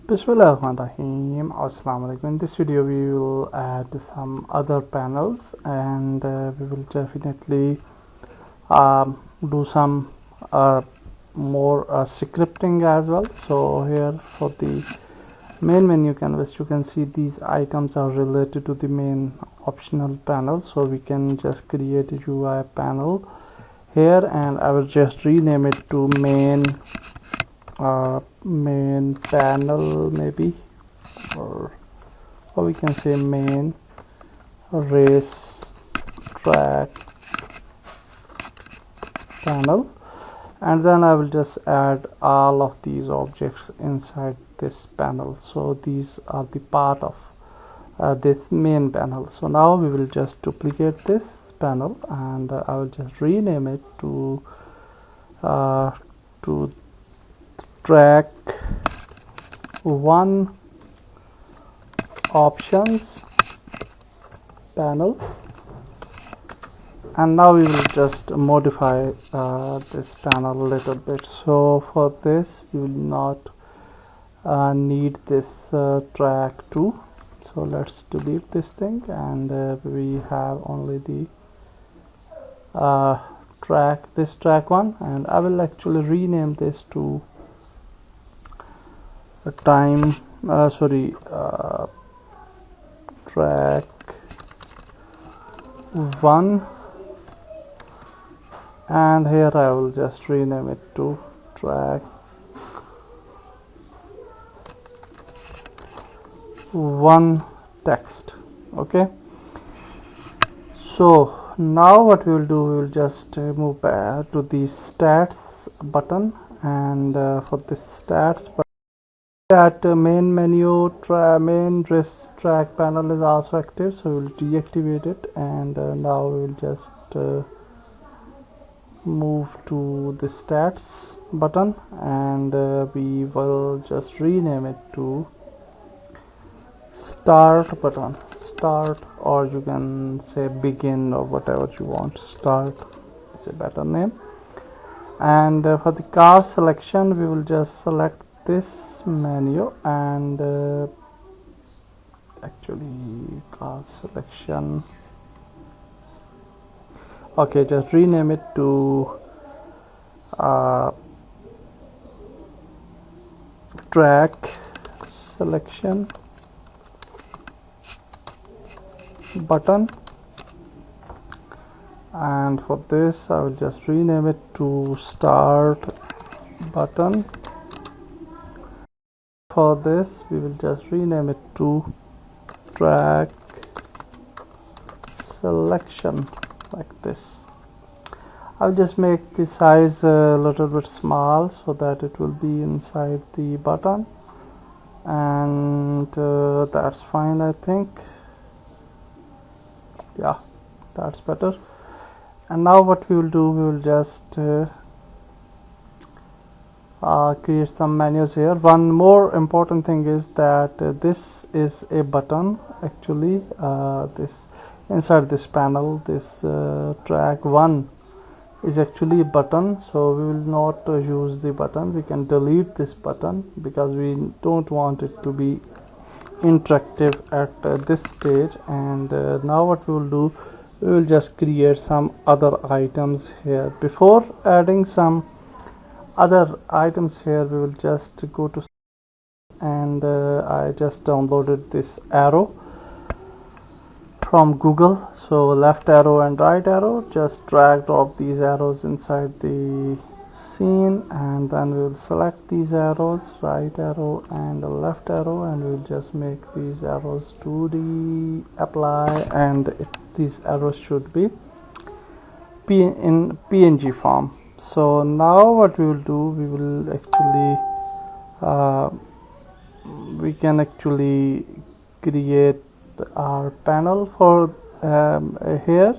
Bismillahirrahmanirrahim. Assalamu alaikum. In this video we will add some other panels and we will definitely do some more scripting as well. So here for the main menu canvas you can see these items are related to the main optional panel, so we can just create a UI panel here and I will just rename it to main panel maybe, or we can say main race track panel, and then I will just add all of these objects inside this panel. So these are the part of this main panel. So now we will just duplicate this panel and I will just rename it to track 1 options panel, and now we will just modify this panel a little bit. So for this we will not need this track 2, so let's delete this thing and we have only the track 1, and I will actually rename this to track 1, and here I will just rename it to track 1 text. Okay, so now what we will do, we will just move back to the stats button, and for this stats button, that main menu main race track panel is also active, so we will deactivate it, and now we will just move to the stats button and we will just rename it to start button, or you can say begin or whatever you want. Start is a better name. And for the car selection we will just select this menu and actually car selection, okay, just rename it to track selection button, and for this I will just rename it to start button. For this we will just rename it to track selection, like this. I'll just make the size a little bit small so that it will be inside the button, and that's fine, I think. Yeah, that's better. And now what we will do, we will just create some menus here. One more important thing is that this is a button actually. This inside this panel, this track 1 is actually a button, so we will not use the button. We can delete this button because we don't want it to be interactive at this stage. And now what we will do, we will just create some other items here. Before adding some other items here, we will just go to, and I just downloaded this arrow from Google. So left arrow and right arrow, just drag drop these arrows inside the scene, and then we will select these arrows, right arrow and left arrow, and we will just make these arrows 2D, apply, and these arrows should be in PNG form. So now what we will do, we will actually we can actually create our panel for here.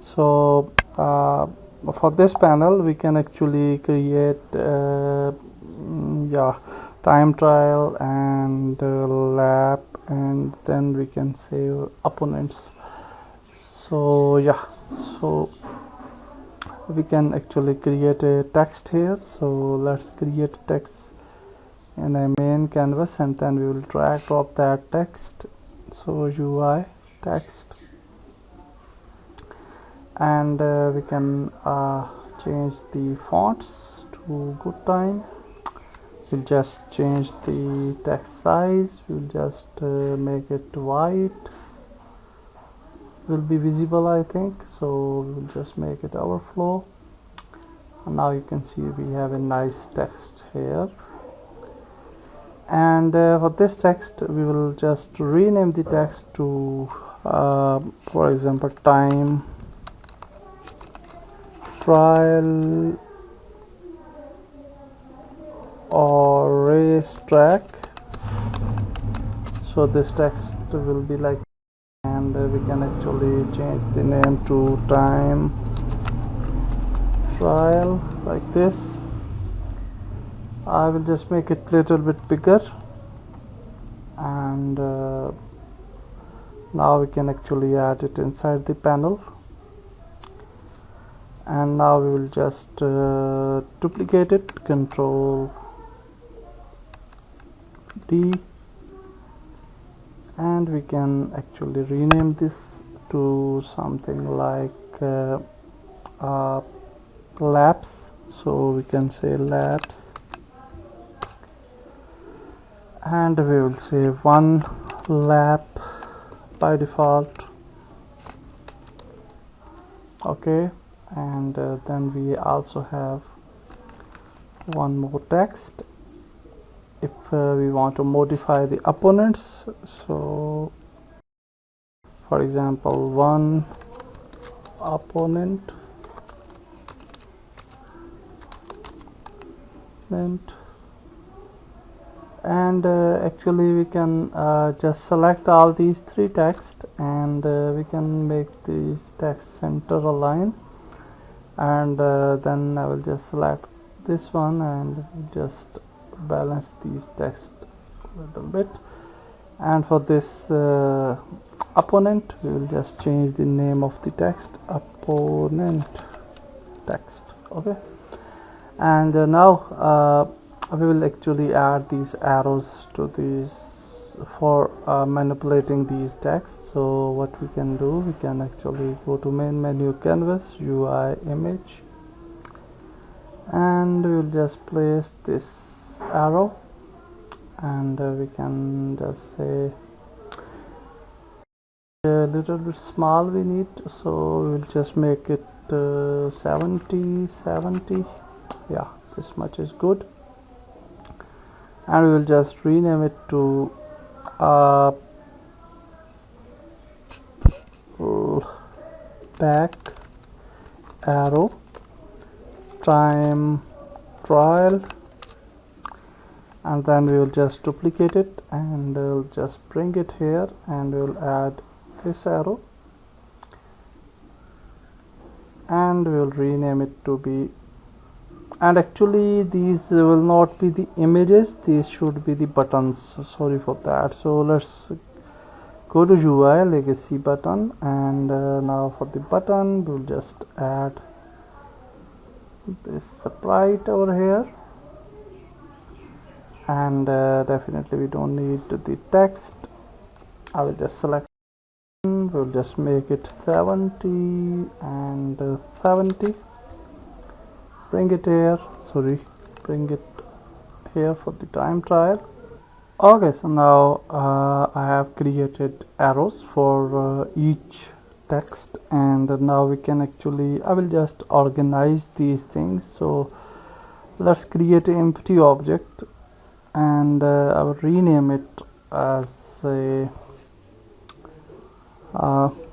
So for this panel we can actually create time trial and lap, and then we can save opponents. So so we can actually create a text here. So let's create text in a main canvas, and then we will drag drop that text, so UI text, and we can change the fonts to good time. We'll just change the text size, we'll just make it white, will be visible I think, so we'll just make it overflow. And now you can see we have a nice text here. And for this text we will just rename the text to for example, time trial or racetrack. So this text will be like, and we can actually change the name to time trial like this. I will just make it a little bit bigger, and now we can actually add it inside the panel. And now we will just duplicate it, Control D, and we can actually rename this to something like laps. So we can say laps, and we will say 1 lap by default. Okay, and then we also have one more text if we want to modify the opponents. So for example, 1 opponent, and actually we can just select all these 3 text, and we can make these text center align, and then I will just select this one and just balance these text a little bit. And for this opponent, we will just change the name of the text, opponent text. Okay, and now we will actually add these arrows to these for manipulating these texts. So what we can do, we can actually go to main menu, canvas, UI image, and we will just place this arrow, and we can just say a little bit small we need, so we will just make it 70. Yeah, this much is good. And we will just rename it to back arrow time trial, and then we will just duplicate it, and we'll just bring it here, and we'll add this arrow, and we will rename it to be, and actually these will not be the images, these should be the buttons, sorry for that. So let's go to UI legacy button, and now for the button we'll just add this sprite over here, and definitely we don't need the text. I will just select, we'll just make it 70 and 70, bring it here, bring it here for the time trial. Okay, so now I have created arrows for each text, and now we can actually, I will just organize these things. So let's create an empty object, and I will rename it as a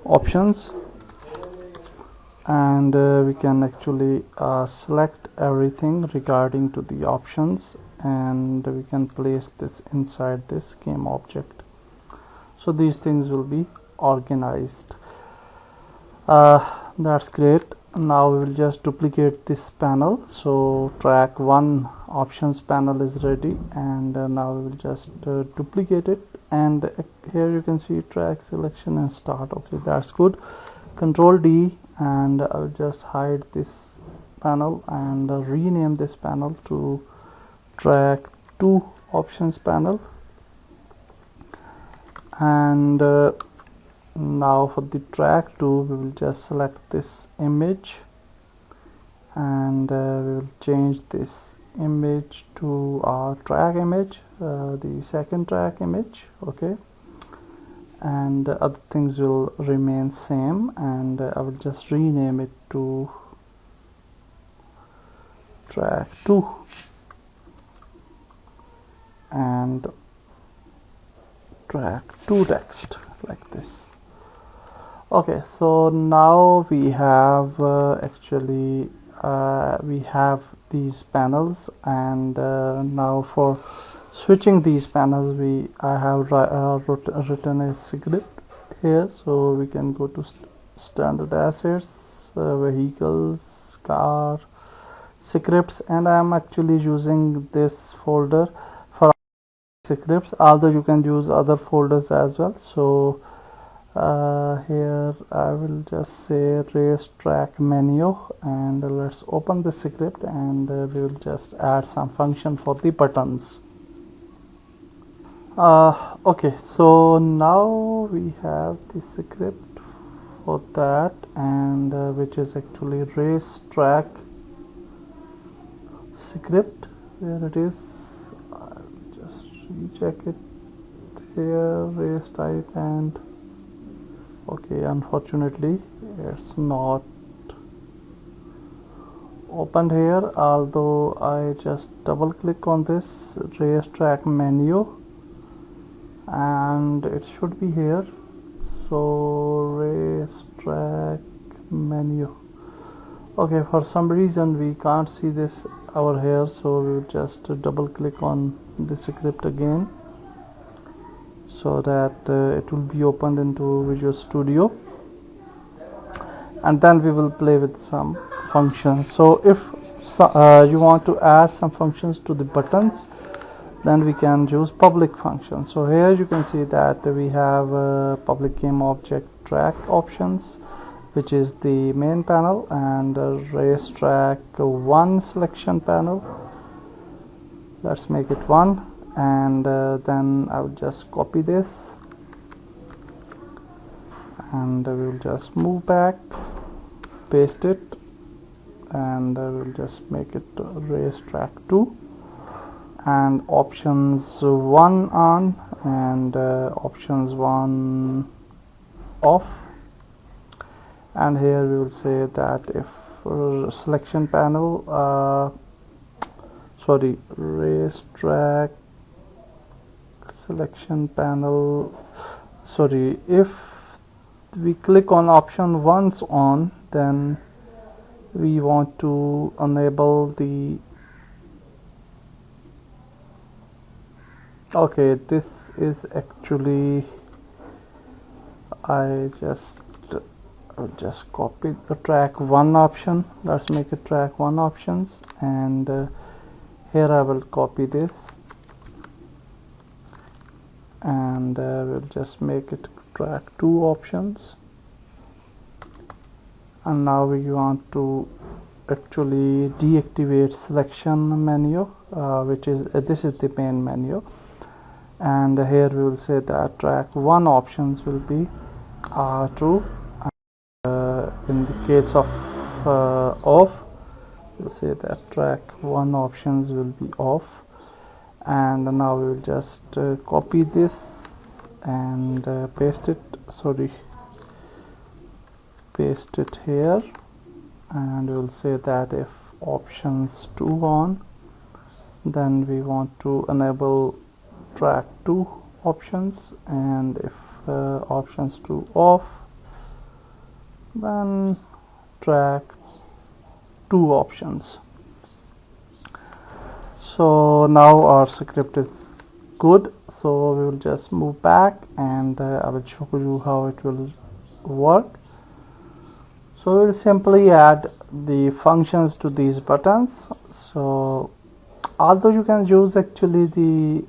options, and we can actually select everything regarding to the options, and we can place this inside this game object. So these things will be organized. That's great. Now we will just duplicate this panel. So track 1 options panel is ready, and now we will just duplicate it, and here you can see track selection and start. Okay, that's good. Control D, and I will just hide this panel and rename this panel to track 2 options panel, and now for the track 2 we will just select this image, and we will change this image to our track image, the second track image. Okay, and other things will remain same, and I will just rename it to track 2 and track 2 text, like this. Okay, so now we have we have these panels, and now for switching these panels I have written a script here. So we can go to standard assets, vehicles, car, scripts, and I am actually using this folder for scripts, although you can use other folders as well. So here I will just say racetrack menu, and let's open the script, and we will just add some function for the buttons. Okay, so now we have the script for that, and which is actually racetrack script. Where it is, I'll just recheck it here, race type, and okay, unfortunately it's not opened here, although I just double click on this racetrack menu and it should be here. So racetrack menu. Okay, for some reason we can't see this over here, so we will just double click on the script again, so that it will be opened into Visual Studio, and then we will play with some functions. So if you want to add some functions to the buttons, then we can use public functions. So here you can see that we have public game object track options, which is the main panel, and racetrack 1 selection panel. Let's make it 1, and then I will just copy this, and we will just move back, paste it, and I will just make it racetrack 2, and options 1 on, and options 1 off. And here we will say that if selection panel racetrack selection panel, if we click on option once on, then we want to enable the, okay, this is actually, I'll just copy the track 1 option. Let's make it track 1 options, and here I will copy this, and we'll just make it track 2 options. And now we want to actually deactivate selection menu, which is this is the main menu, and here we will say that track 1 options will be true. In the case of off, we'll say that track 1 options will be off. And now we will just copy this and paste it here, and we will say that if options 2 on, then we want to enable track 2 options, and if options 2 off, then track 2 options. So now our script is good, so we will just move back, and I will show you how it will work. So we will simply add the functions to these buttons. So although you can use actually the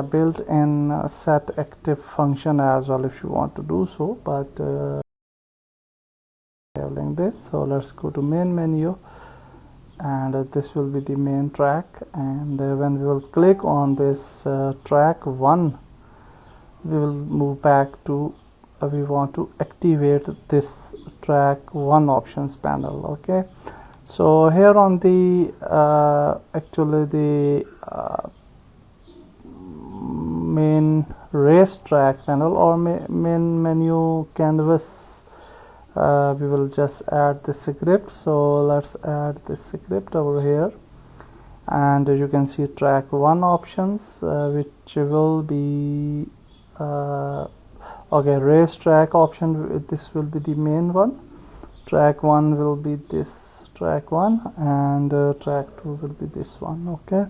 built-in set active function as well if you want to do so, but this. So let's go to main menu, and this will be the main track. And when we will click on this track 1, we will move back to we want to activate this track 1 options panel. Okay, so here on the actually the main racetrack panel or main menu canvas, we will just add the script. So let's add the script over here, and you can see track 1 options, which will be okay, racetrack option, this will be the main one. Track 1 will be this track 1, and track 2 will be this one. Okay,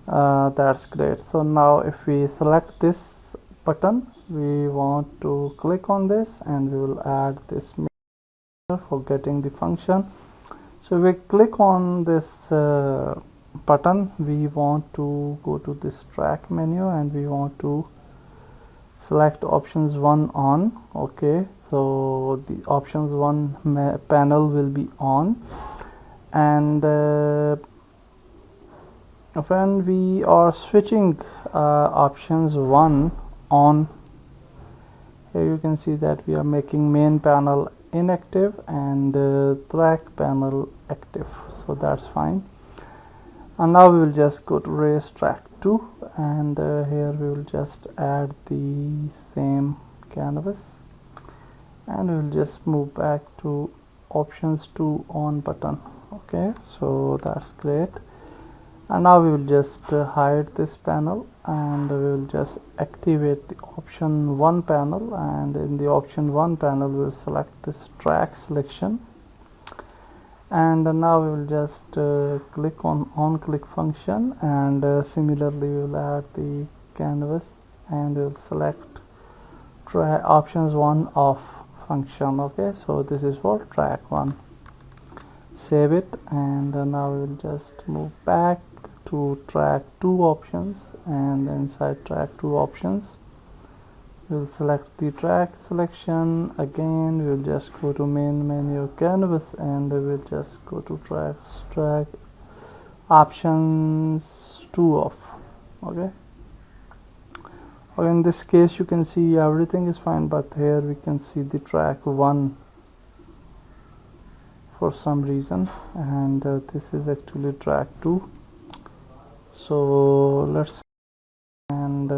that's great. So now if we select this button, we want to click on this, and we will add this for getting the function. So we click on this button, we want to go to this track menu, and we want to select options 1 on. Okay, so the options 1 panel will be on, and when we are switching options 1 on, here you can see that we are making main panel inactive and track panel active, so that's fine. And now we will just go to racetrack 2, and here we will just add the same canvas, and we will just move back to options 2 on button. Okay, so that's great. And now we will just hide this panel, and we will just activate the option 1 panel, and in the option 1 panel we will select this track selection, and now we will just click on click function, and similarly we will add the canvas, and we will select options 1 off function. Okay, so this is for track 1. Save it, and now we will just move back to track 2 options, and inside track 2 options we'll select the track selection. Again, we'll just go to main menu canvas, and we'll just go to track options 2 off. Okay, or in this case you can see everything is fine, but here we can see the track 1 for some reason, and this is actually track 2. So let's, and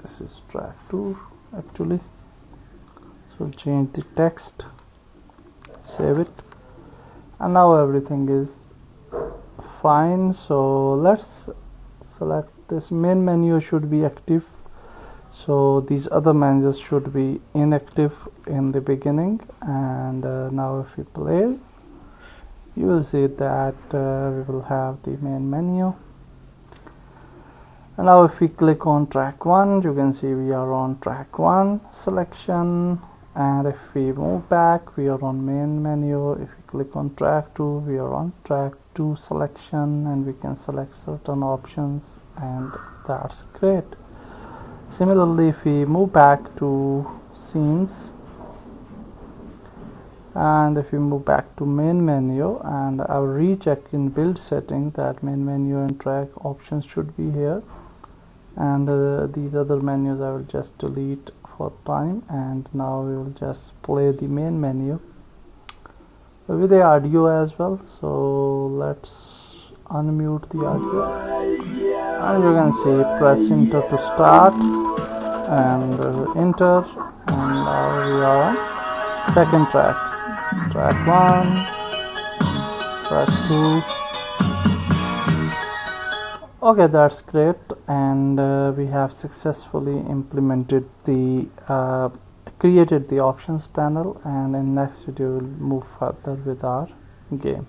this is track 2 actually, so change the text, save it, and now everything is fine. So let's select this main menu should be active, so these other menus should be inactive in the beginning. And now if we play, you will see that we will have the main menu. And now if we click on track 1, you can see we are on track 1 selection, and if we move back, we are on main menu. If we click on track 2, we are on track 2 selection, and we can select certain options, and that's great. Similarly, if we move back to scenes, and if we move back to main menu, and I will recheck in build setting that main menu and track options should be here, and these other menus I will just delete for time. And now we will just play the main menu with the audio as well. So let's unmute the audio, and you can see press enter to start, and enter, and now we are on second track, track 1, track 2. Okay, that's great, and we have successfully implemented the created the options panel, and in next video we'll move further with our game.